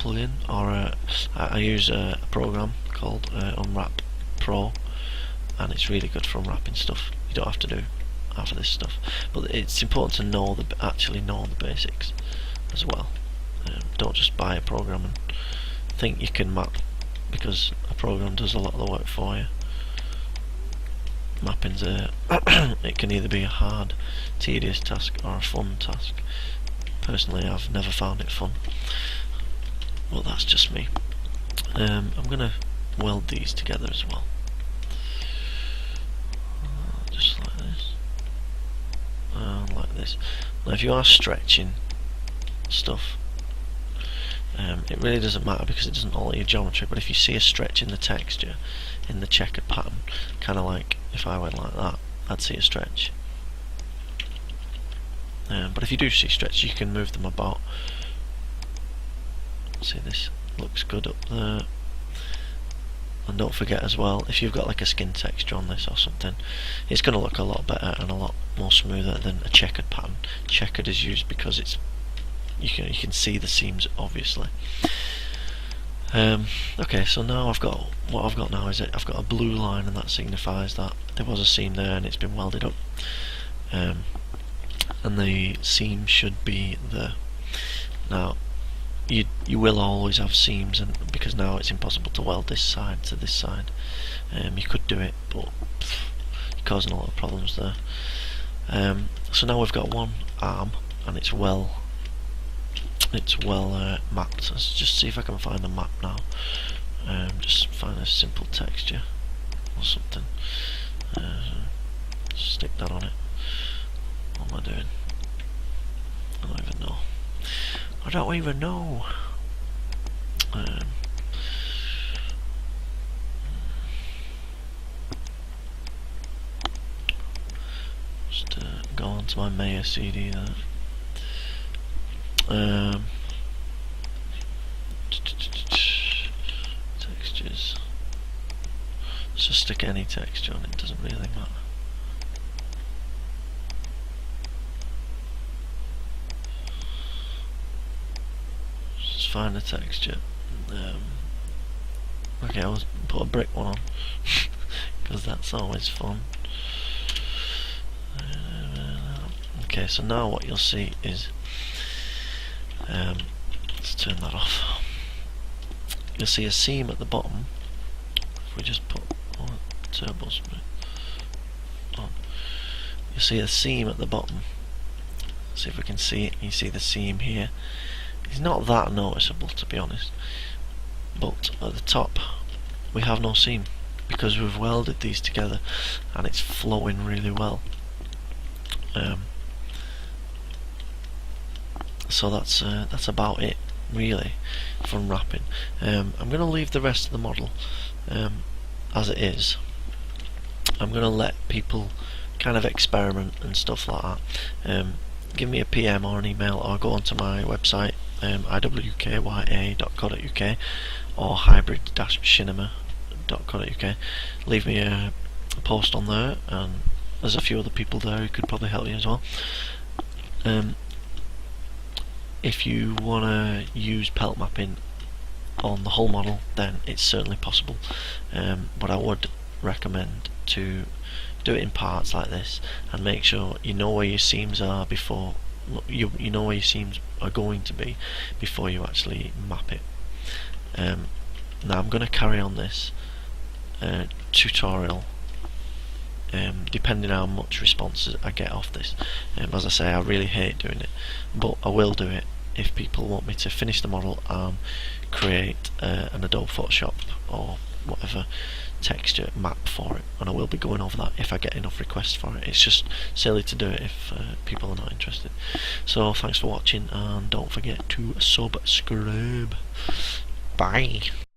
plugin, or I use a program called Unwrap Pro, and it's really good for unwrapping stuff. You don't have to do half of this stuff, but it's important to know actually know the basics as well. Don't just buy a program and think you can map, because a program does a lot of the work for you. Mapping's it can either be a hard, tedious task or a fun task. Personally, I've never found it fun. Well, that's just me. I'm gonna weld these together as well. Just like this. Like this. Now, if you are stretching stuff, it really doesn't matter because it doesn't alter your geometry, but if you see a stretch in the texture, in the checkered pattern, kind of like if I went like that, I'd see a stretch. But if you do see stretch, you can move them about. See, this looks good up there. And don't forget as well, if you've got like a skin texture on this or something, it's going to look a lot better and a lot more smoother than a checkered pattern. Checkered is used because it's you can see the seams obviously. Okay, so now what I've got now is I've got a blue line, and that signifies that there was a seam there and it's been welded up. And the seam should be there. Now you will always have seams, and because now it's impossible to weld this side to this side. You could do it, but you're causing a lot of problems there. So now we've got one arm, and it's well mapped. Let's just see if I can find a map now. Just find a simple texture or something. Stick that on it. What am I doing? I don't even know. I don't even know. Just go on to my Maya CD there. Textures. Let's just stick any texture on it, doesn't really matter. Just find a texture. Okay, I'll put a brick one on because that's always fun. Okay, so now what you'll see is let's turn that off. You'll see a seam at the bottom. If we just put turbos on, you'll see a seam at the bottom. See if we can see it. You see the seam here. It's not that noticeable, to be honest, but at the top we have no seam because we've welded these together and it's flowing really well. So that's about it really for unwrapping. I'm going to leave the rest of the model as it is. I'm going to let people kind of experiment and stuff like that. Give me a PM or an email, or go onto my website, iwkya.co.uk or hybrid-cinema.co.uk. Leave me a post on there, and there's a few other people there who could probably help you as well. If you want to use pelt mapping on the whole model, then it's certainly possible, but I would recommend to do it in parts like this and make sure you know where your seams are before you know where your seams are going to be before you actually map it. Now I'm going to carry on this tutorial depending how much responses I get off this. As I say, I really hate doing it, but I will do it if people want me to finish the model and create an Adobe Photoshop or whatever texture map for it, and I will be going over that if I get enough requests for it. It's just silly to do it if people are not interested. So thanks for watching, and don't forget to subscribe. Bye.